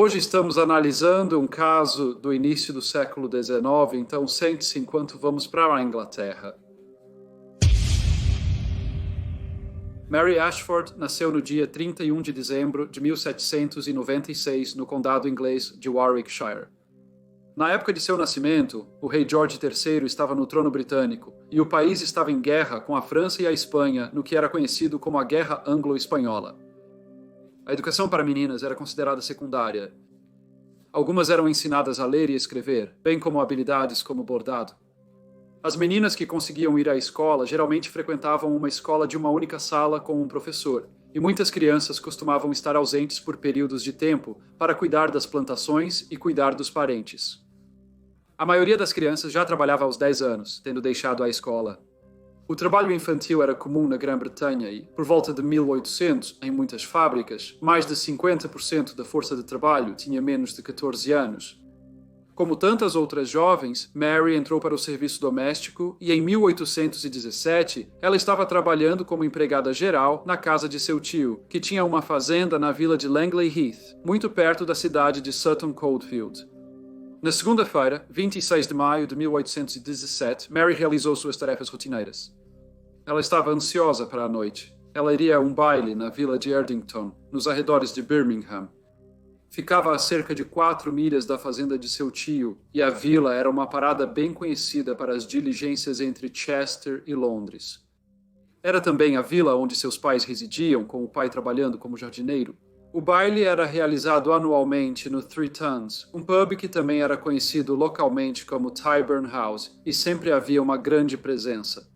Hoje estamos analisando um caso do início do século XIX, então sente-se enquanto vamos para a Inglaterra. Mary Ashford nasceu no dia 31 de dezembro de 1796 no condado inglês de Warwickshire. Na época de seu nascimento, o rei George III estava no trono britânico e o país estava em guerra com a França e a Espanha no que era conhecido como a Guerra Anglo-Espanhola. A educação para meninas era considerada secundária. Algumas eram ensinadas a ler e escrever, bem como habilidades como bordado. As meninas que conseguiam ir à escola geralmente frequentavam uma escola de uma única sala com um professor, e muitas crianças costumavam estar ausentes por períodos de tempo para cuidar das plantações e cuidar dos parentes. A maioria das crianças já trabalhava aos 10 anos, tendo deixado a escola. O trabalho infantil era comum na Grã-Bretanha e, por volta de 1800, em muitas fábricas, mais de 50% da força de trabalho tinha menos de 14 anos. Como tantas outras jovens, Mary entrou para o serviço doméstico e, em 1817, ela estava trabalhando como empregada geral na casa de seu tio, que tinha uma fazenda na vila de Langley Heath, muito perto da cidade de Sutton Coldfield. Na segunda-feira, 26 de maio de 1817, Mary realizou suas tarefas rotineiras. Ela estava ansiosa para a noite. Ela iria a um baile na vila de Erdington, nos arredores de Birmingham. Ficava a cerca de 4 milhas da fazenda de seu tio, e a vila era uma parada bem conhecida para as diligências entre Chester e Londres. Era também a vila onde seus pais residiam, com o pai trabalhando como jardineiro. O baile era realizado anualmente no Three Tuns, um pub que também era conhecido localmente como Tyburn House, e sempre havia uma grande presença.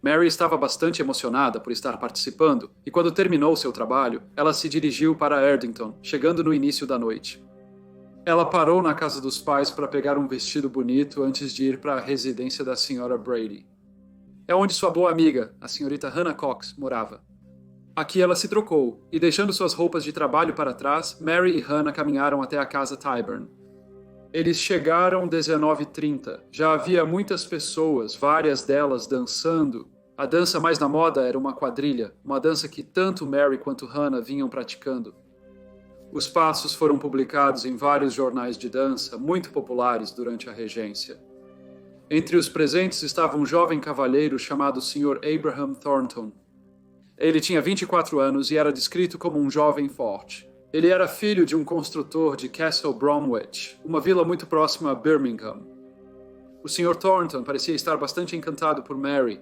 Mary estava bastante emocionada por estar participando, e quando terminou seu trabalho, ela se dirigiu para Erdington, chegando no início da noite. Ela parou na casa dos pais para pegar um vestido bonito antes de ir para a residência da Sra. Brady. É onde sua boa amiga, a Srta. Hannah Cox, morava. Aqui ela se trocou, e deixando suas roupas de trabalho para trás, Mary e Hannah caminharam até a casa Tyburn. Eles chegaram 19h30. Já havia muitas pessoas, várias delas dançando. A dança mais na moda era uma quadrilha, uma dança que tanto Mary quanto Hannah vinham praticando. Os passos foram publicados em vários jornais de dança, muito populares durante a regência. Entre os presentes estava um jovem cavalheiro chamado Sr. Abraham Thornton. Ele tinha 24 anos e era descrito como um jovem forte. Ele era filho de um construtor de Castle Bromwich, uma vila muito próxima a Birmingham. O Sr. Thornton parecia estar bastante encantado por Mary.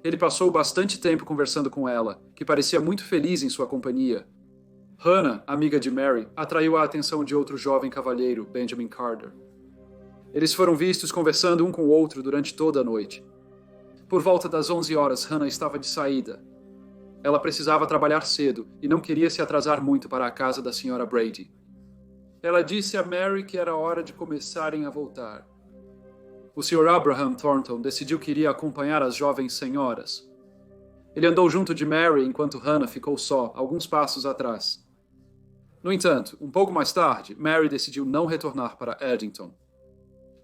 Ele passou bastante tempo conversando com ela, que parecia muito feliz em sua companhia. Hannah, amiga de Mary, atraiu a atenção de outro jovem cavalheiro, Benjamin Carter. Eles foram vistos conversando um com o outro durante toda a noite. Por volta das 11 horas, Hannah estava de saída. Ela precisava trabalhar cedo e não queria se atrasar muito para a casa da Sra. Brady. Ela disse a Mary que era hora de começarem a voltar. O Sr. Abraham Thornton decidiu que iria acompanhar as jovens senhoras. Ele andou junto de Mary enquanto Hannah ficou só, alguns passos atrás. No entanto, um pouco mais tarde, Mary decidiu não retornar para Erdington.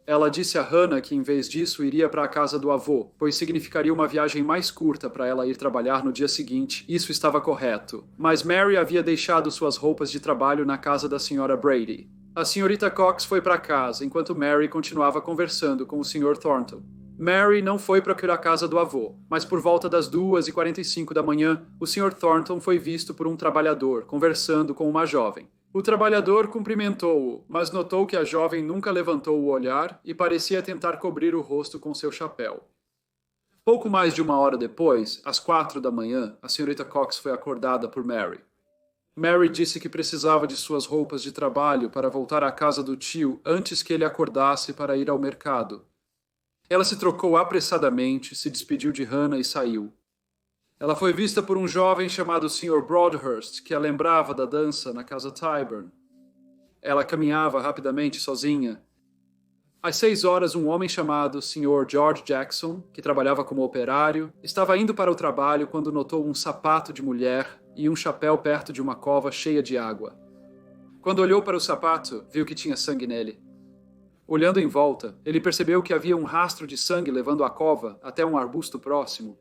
Ela disse a Hannah que, em vez disso, iria para a casa do avô, pois significaria uma viagem mais curta para ela ir trabalhar no dia seguinte. Isso estava correto. Mas Mary havia deixado suas roupas de trabalho na casa da Sra. Brady. A Srta. Cox foi para casa, enquanto Mary continuava conversando com o Sr. Thornton. Mary não foi para a casa do avô, mas por volta das 2h45 da manhã, o Sr. Thornton foi visto por um trabalhador, conversando com uma jovem. O trabalhador cumprimentou-o, mas notou que a jovem nunca levantou o olhar e parecia tentar cobrir o rosto com seu chapéu. Pouco mais de 1 hora depois, às 4 da manhã, a Srta. Cox foi acordada por Mary. Mary disse que precisava de suas roupas de trabalho para voltar à casa do tio antes que ele acordasse para ir ao mercado. Ela se trocou apressadamente, se despediu de Hannah e saiu. Ela foi vista por um jovem chamado Sr. Broadhurst, que a lembrava da dança na casa Tyburn. Ela caminhava rapidamente sozinha. Às 6 horas, um homem chamado Sr. George Jackson, que trabalhava como operário, estava indo para o trabalho quando notou um sapato de mulher e um chapéu perto de uma cova cheia de água. Quando olhou para o sapato, viu que tinha sangue nele. Olhando em volta, ele percebeu que havia um rastro de sangue levando a cova até um arbusto próximo.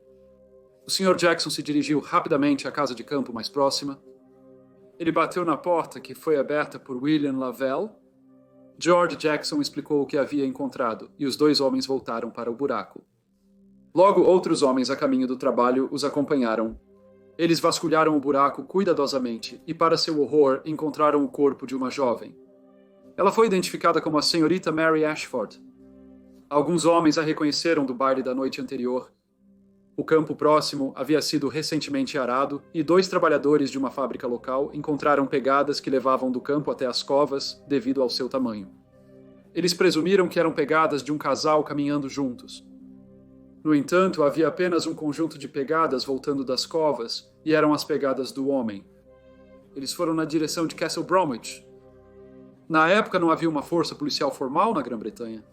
O Sr. Jackson se dirigiu rapidamente à casa de campo mais próxima. Ele bateu na porta, que foi aberta por William Lavelle. George Jackson explicou o que havia encontrado, e os dois homens voltaram para o buraco. Logo, outros homens a caminho do trabalho os acompanharam. Eles vasculharam o buraco cuidadosamente e, para seu horror, encontraram o corpo de uma jovem. Ela foi identificada como a senhorita Mary Ashford. Alguns homens a reconheceram do baile da noite anterior. O campo próximo havia sido recentemente arado e 2 trabalhadores de uma fábrica local encontraram pegadas que levavam do campo até as covas devido ao seu tamanho. Eles presumiram que eram pegadas de um casal caminhando juntos. No entanto, havia apenas um conjunto de pegadas voltando das covas e eram as pegadas do homem. Eles foram na direção de Castle Bromwich. Na época não havia uma força policial formal na Grã-Bretanha.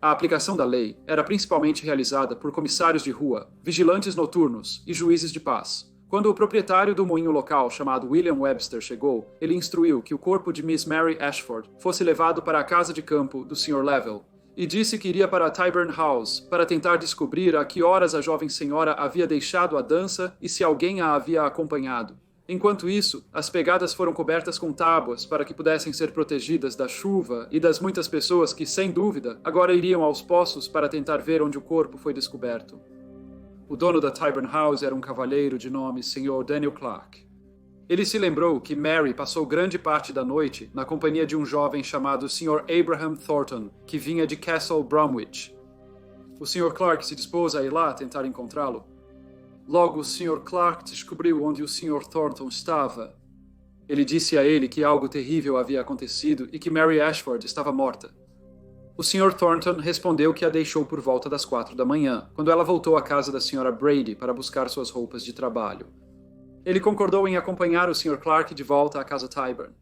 A aplicação da lei era principalmente realizada por comissários de rua, vigilantes noturnos e juízes de paz. Quando o proprietário do moinho local, chamado William Webster, chegou, ele instruiu que o corpo de Miss Mary Ashford fosse levado para a casa de campo do Sr. Lavelle e disse que iria para Tyburn House para tentar descobrir a que horas a jovem senhora havia deixado a dança e se alguém a havia acompanhado. Enquanto isso, as pegadas foram cobertas com tábuas para que pudessem ser protegidas da chuva e das muitas pessoas que, sem dúvida, agora iriam aos poços para tentar ver onde o corpo foi descoberto. O dono da Tyburn House era um cavalheiro de nome Sr. Daniel Clark. Ele se lembrou que Mary passou grande parte da noite na companhia de um jovem chamado Sr. Abraham Thornton, que vinha de Castle Bromwich. O Sr. Clark se dispôs a ir lá tentar encontrá-lo. Logo, o Sr. Clark descobriu onde o Sr. Thornton estava. Ele disse a ele que algo terrível havia acontecido e que Mary Ashford estava morta. O Sr. Thornton respondeu que a deixou por volta das 4 da manhã, quando ela voltou à casa da Sra. Brady para buscar suas roupas de trabalho. Ele concordou em acompanhar o Sr. Clark de volta à casa Tyburn.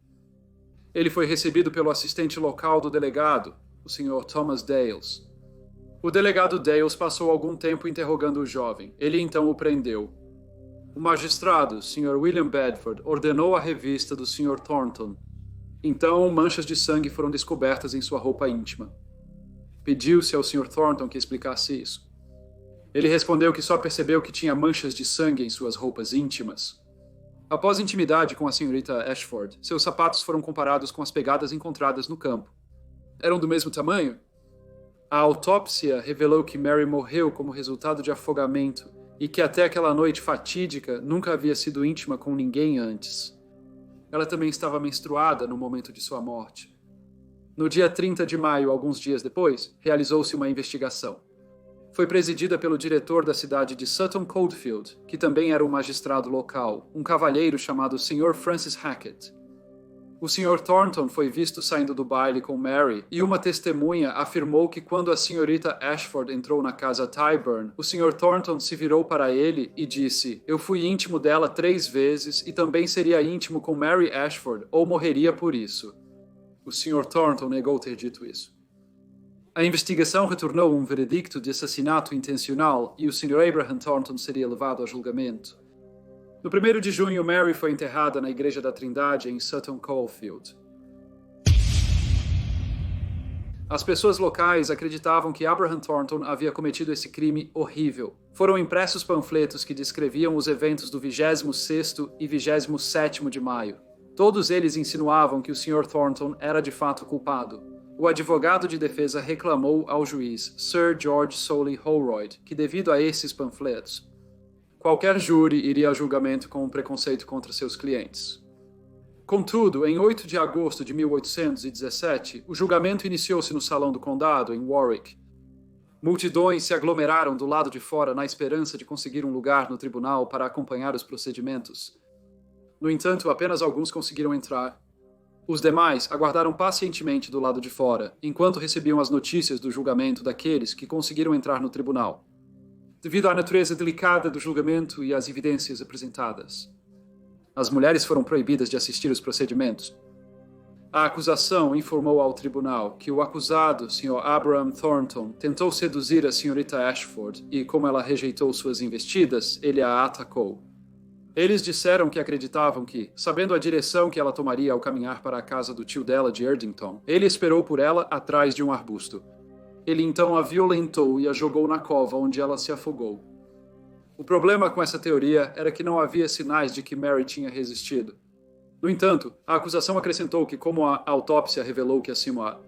Ele foi recebido pelo assistente local do delegado, o Sr. Thomas Dales. O delegado Dales passou algum tempo interrogando o jovem. Ele então o prendeu. O magistrado, Sr. William Bedford, ordenou a revista do Sr. Thornton. Então, manchas de sangue foram descobertas em sua roupa íntima. Pediu-se ao Sr. Thornton que explicasse isso. Ele respondeu que só percebeu que tinha manchas de sangue em suas roupas íntimas. Após intimidade com a senhorita Ashford, seus sapatos foram comparados com as pegadas encontradas no campo. Eram do mesmo tamanho? A autópsia revelou que Mary morreu como resultado de afogamento e que até aquela noite fatídica nunca havia sido íntima com ninguém antes. Ela também estava menstruada no momento de sua morte. No dia 30 de maio, alguns dias depois, realizou-se uma investigação. Foi presidida pelo diretor da cidade de Sutton Coldfield, que também era um magistrado local, um cavalheiro chamado Sr. Francis Hackett. O Sr. Thornton foi visto saindo do baile com Mary e uma testemunha afirmou que quando a senhorita Ashford entrou na casa Tyburn, o Sr. Thornton se virou para ele e disse: "Eu fui íntimo dela 3 vezes e também seria íntimo com Mary Ashford ou morreria por isso." O Sr. Thornton negou ter dito isso. A investigação retornou um veredicto de assassinato intencional e o Sr. Abraham Thornton seria levado a julgamento. No 1º de junho, Mary foi enterrada na Igreja da Trindade, em Sutton Coldfield. As pessoas locais acreditavam que Abraham Thornton havia cometido esse crime horrível. Foram impressos panfletos que descreviam os eventos do 26º e 27º de maio. Todos eles insinuavam que o Sr. Thornton era de fato culpado. O advogado de defesa reclamou ao juiz Sir George Soley Holroyd que, devido a esses panfletos, qualquer júri iria a julgamento com um preconceito contra seus clientes. Contudo, em 8 de agosto de 1817, o julgamento iniciou-se no Salão do Condado, em Warwick. Multidões se aglomeraram do lado de fora na esperança de conseguir um lugar no tribunal para acompanhar os procedimentos. No entanto, apenas alguns conseguiram entrar. Os demais aguardaram pacientemente do lado de fora, enquanto recebiam as notícias do julgamento daqueles que conseguiram entrar no tribunal, devido à natureza delicada do julgamento e às evidências apresentadas. As mulheres foram proibidas de assistir os procedimentos. A acusação informou ao tribunal que o acusado, Sr. Abraham Thornton, tentou seduzir a Srta. Ashford e, como ela rejeitou suas investidas, ele a atacou. Eles disseram que acreditavam que, sabendo a direção que ela tomaria ao caminhar para a casa do tio dela de Erdington, ele esperou por ela atrás de um arbusto. Ele então a violentou e a jogou na cova, onde ela se afogou. O problema com essa teoria era que não havia sinais de que Mary tinha resistido. No entanto, a acusação acrescentou que, como a autópsia revelou que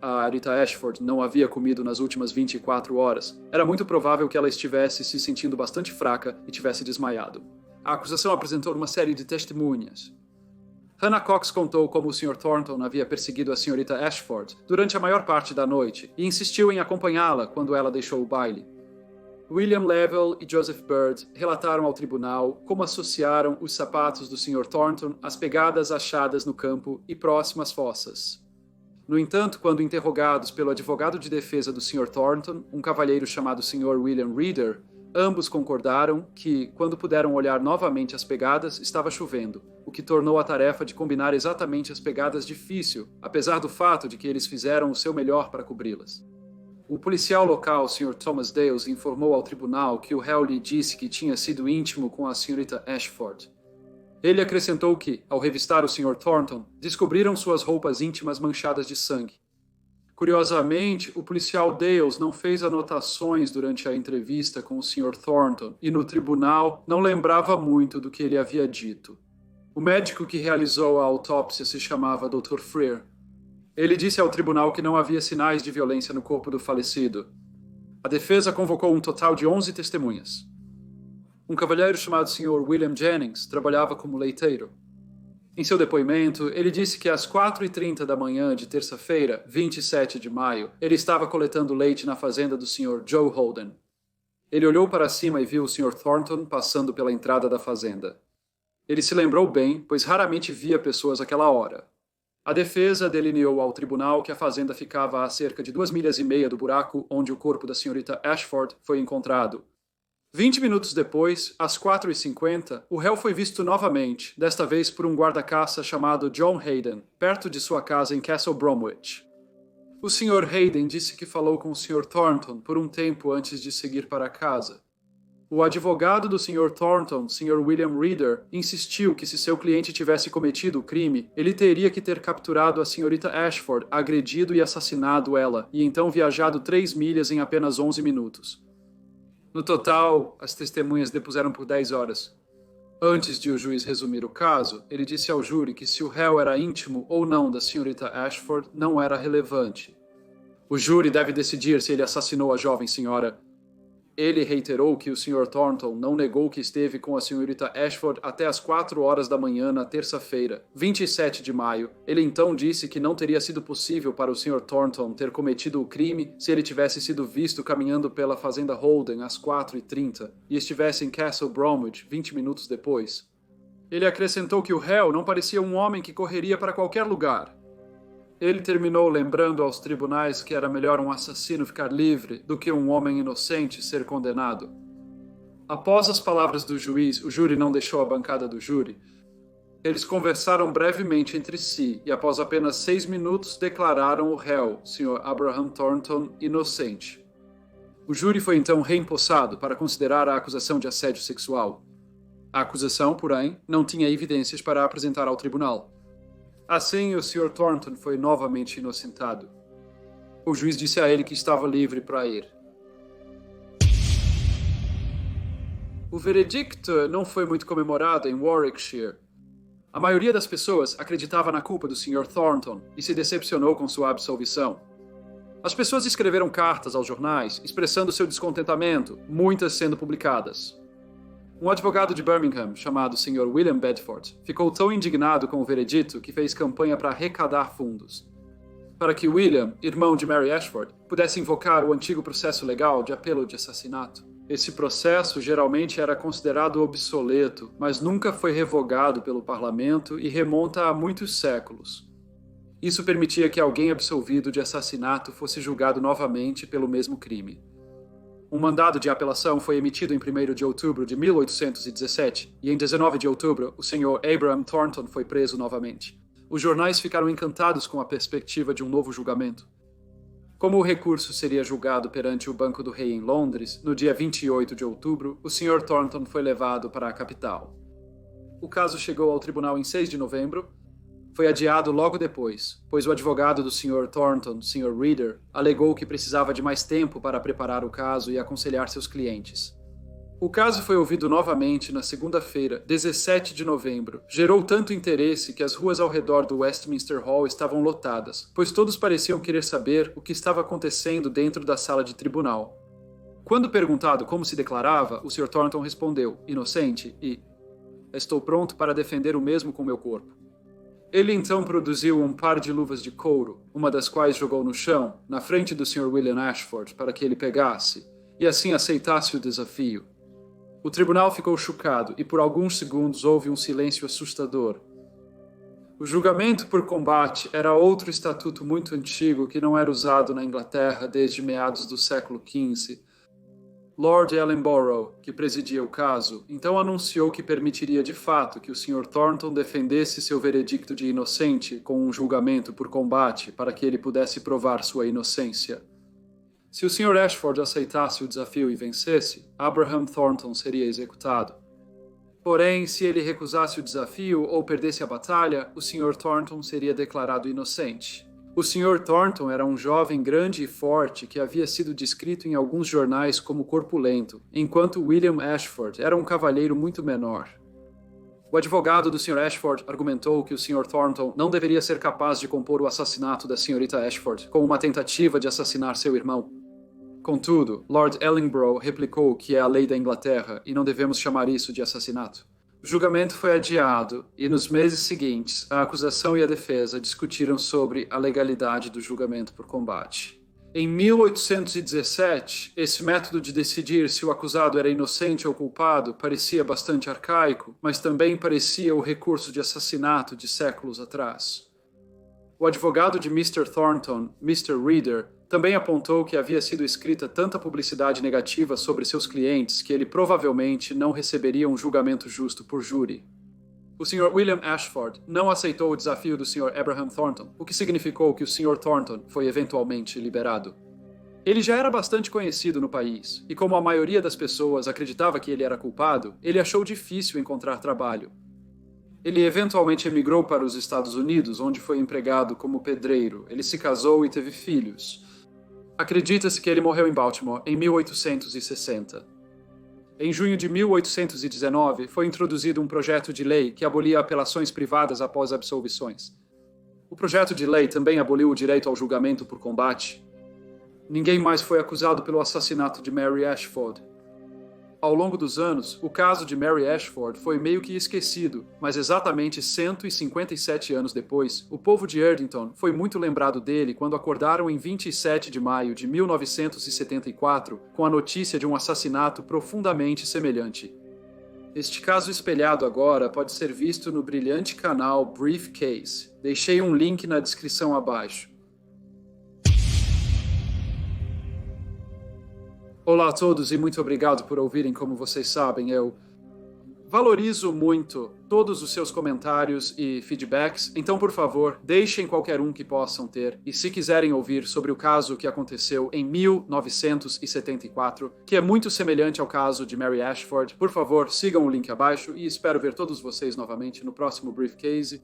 a Rita Ashford não havia comido nas últimas 24 horas, era muito provável que ela estivesse se sentindo bastante fraca e tivesse desmaiado. A acusação apresentou uma série de testemunhas. Hannah Cox contou como o Sr. Thornton havia perseguido a Srta. Ashford durante a maior parte da noite e insistiu em acompanhá-la quando ela deixou o baile. William Level e Joseph Bird relataram ao tribunal como associaram os sapatos do Sr. Thornton às pegadas achadas no campo e próximo às fossas. No entanto, quando interrogados pelo advogado de defesa do Sr. Thornton, um cavalheiro chamado Sr. William Reader, ambos concordaram que, quando puderam olhar novamente as pegadas, estava chovendo, o que tornou a tarefa de combinar exatamente as pegadas difícil, apesar do fato de que eles fizeram o seu melhor para cobri-las. O policial local, Sr. Thomas Dales, informou ao tribunal que o réu lhe disse que tinha sido íntimo com a Srta. Ashford. Ele acrescentou que, ao revistar o Sr. Thornton, descobriram suas roupas íntimas manchadas de sangue. Curiosamente, o policial Dales não fez anotações durante a entrevista com o Sr. Thornton e, no tribunal, não lembrava muito do que ele havia dito. O médico que realizou a autópsia se chamava Dr. Freer. Ele disse ao tribunal que não havia sinais de violência no corpo do falecido. A defesa convocou um total de 11 testemunhas. Um cavalheiro chamado Sr. William Jennings trabalhava como leiteiro. Em seu depoimento, ele disse que às 4h30 da manhã de terça-feira, 27 de maio, ele estava coletando leite na fazenda do Sr. Joe Holden. Ele olhou para cima e viu o Sr. Thornton passando pela entrada da fazenda. Ele se lembrou bem, pois raramente via pessoas àquela hora. A defesa delineou ao tribunal que a fazenda ficava a cerca de 2,5 milhas do buraco onde o corpo da Srta. Ashford foi encontrado. 20 minutos depois, às 4h50, o réu foi visto novamente, desta vez por um guarda-caça chamado John Hayden, perto de sua casa em Castle Bromwich. O Sr. Hayden disse que falou com o Sr. Thornton por um tempo antes de seguir para casa. O advogado do Sr. Thornton, Sr. William Reader, insistiu que se seu cliente tivesse cometido o crime, ele teria que ter capturado a Srta. Ashford, agredido e assassinado ela, e então viajado 3 milhas em apenas 11 minutos. No total, as testemunhas depuseram por 10 horas. Antes de o juiz resumir o caso, ele disse ao júri que se o réu era íntimo ou não da Srta. Ashford não era relevante. O júri deve decidir se ele assassinou a jovem senhora. Ele reiterou que o Sr. Thornton não negou que esteve com a Srta. Ashford até as 4 horas da manhã na terça-feira, 27 de maio. Ele então disse que não teria sido possível para o Sr. Thornton ter cometido o crime se ele tivesse sido visto caminhando pela fazenda Holden às 4h30 e estivesse em Castle Bromwich 20 minutos depois. Ele acrescentou que o réu não parecia um homem que correria para qualquer lugar. Ele terminou lembrando aos tribunais que era melhor um assassino ficar livre do que um homem inocente ser condenado. Após as palavras do juiz, o júri não deixou a bancada do júri. Eles conversaram brevemente entre si e, após apenas 6 minutos, declararam o réu, Sr. Abraham Thornton, inocente. O júri foi então reempossado para considerar a acusação de assédio sexual. A acusação, porém, não tinha evidências para apresentar ao tribunal. Assim, o Sr. Thornton foi novamente inocentado. O juiz disse a ele que estava livre para ir. O veredicto não foi muito comemorado em Warwickshire. A maioria das pessoas acreditava na culpa do Sr. Thornton e se decepcionou com sua absolvição. As pessoas escreveram cartas aos jornais expressando seu descontentamento, muitas sendo publicadas. Um advogado de Birmingham, chamado Sr. William Bedford, ficou tão indignado com o veredito que fez campanha para arrecadar fundos. Para que William, irmão de Mary Ashford, pudesse invocar o antigo processo legal de apelo de assassinato. Esse processo geralmente era considerado obsoleto, mas nunca foi revogado pelo parlamento e remonta a muitos séculos. Isso permitia que alguém absolvido de assassinato fosse julgado novamente pelo mesmo crime. Um mandado de apelação foi emitido em 1º de outubro de 1817 e em 19 de outubro o Sr. Abraham Thornton foi preso novamente. Os jornais ficaram encantados com a perspectiva de um novo julgamento. Como o recurso seria julgado perante o Banco do Rei em Londres, no dia 28 de outubro, o Sr. Thornton foi levado para a capital. O caso chegou ao tribunal em 6 de novembro. Foi adiado logo depois, pois o advogado do Sr. Thornton, Sr. Reader, alegou que precisava de mais tempo para preparar o caso e aconselhar seus clientes. O caso foi ouvido novamente na segunda-feira, 17 de novembro. Gerou tanto interesse que as ruas ao redor do Westminster Hall estavam lotadas, pois todos pareciam querer saber o que estava acontecendo dentro da sala de tribunal. Quando perguntado como se declarava, o Sr. Thornton respondeu, inocente, e estou pronto para defender o mesmo com meu corpo. Ele então produziu um par de luvas de couro, uma das quais jogou no chão, na frente do Sr. William Ashford, para que ele pegasse, e assim aceitasse o desafio. O tribunal ficou chocado e por alguns segundos houve um silêncio assustador. O julgamento por combate era outro estatuto muito antigo que não era usado na Inglaterra desde meados do século XV. Lord Ellenborough, que presidia o caso, então anunciou que permitiria de fato que o Sr. Thornton defendesse seu veredicto de inocente com um julgamento por combate para que ele pudesse provar sua inocência. Se o Sr. Ashford aceitasse o desafio e vencesse, Abraham Thornton seria executado. Porém, se ele recusasse o desafio ou perdesse a batalha, o Sr. Thornton seria declarado inocente. O Sr. Thornton era um jovem grande e forte que havia sido descrito em alguns jornais como corpulento, enquanto William Ashford era um cavalheiro muito menor. O advogado do Sr. Ashford argumentou que o Sr. Thornton não deveria ser capaz de compor o assassinato da Srta. Ashford com uma tentativa de assassinar seu irmão. Contudo, Lord Ellenborough replicou que é a lei da Inglaterra e não devemos chamar isso de assassinato. O julgamento foi adiado e, nos meses seguintes, a acusação e a defesa discutiram sobre a legalidade do julgamento por combate. Em 1817, esse método de decidir se o acusado era inocente ou culpado parecia bastante arcaico, mas também parecia o recurso de assassinato de séculos atrás. O advogado de Mr. Thornton, Mr. Reader, também apontou que havia sido escrita tanta publicidade negativa sobre seus clientes que ele provavelmente não receberia um julgamento justo por júri. O Sr. William Ashford não aceitou o desafio do Sr. Abraham Thornton, o que significou que o Sr. Thornton foi eventualmente liberado. Ele já era bastante conhecido no país, e como a maioria das pessoas acreditava que ele era culpado, ele achou difícil encontrar trabalho. Ele eventualmente emigrou para os Estados Unidos, onde foi empregado como pedreiro. Ele se casou e teve filhos. Acredita-se que ele morreu em Baltimore em 1860. Em junho de 1819, foi introduzido um projeto de lei que abolia apelações privadas após absolvições. O projeto de lei também aboliu o direito ao julgamento por combate. Ninguém mais foi acusado pelo assassinato de Mary Ashford. Ao longo dos anos, o caso de Mary Ashford foi meio que esquecido, mas exatamente 157 anos depois, o povo de Erdington foi muito lembrado dele quando acordaram em 27 de maio de 1974 com a notícia de um assassinato profundamente semelhante. Este caso espelhado agora pode ser visto no brilhante canal Briefcase. Deixei um link na descrição abaixo. Olá a todos e muito obrigado por ouvirem. Como vocês sabem, eu valorizo muito todos os seus comentários e feedbacks, então por favor, deixem qualquer um que possam ter, e se quiserem ouvir sobre o caso que aconteceu em 1974, que é muito semelhante ao caso de Mary Ashford, por favor, sigam o link abaixo e espero ver todos vocês novamente no próximo Briefcase.